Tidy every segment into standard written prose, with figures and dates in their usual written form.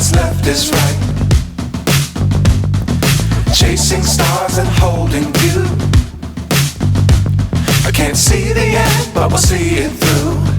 what's left is right. Chasing stars and holding you. I can't see the end, but we'll see it through.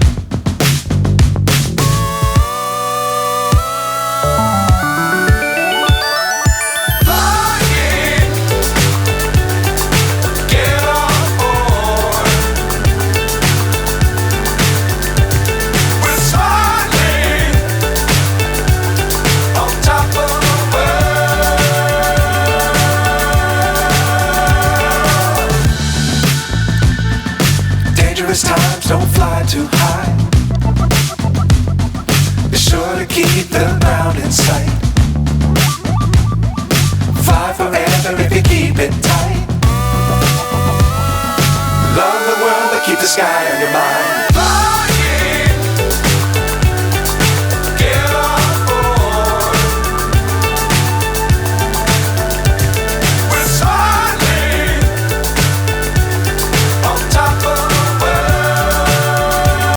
Times don't fly too high. Be sure to keep the ground in sight. Fly forever if you keep it tight. Love the world but keep the sky on your mind.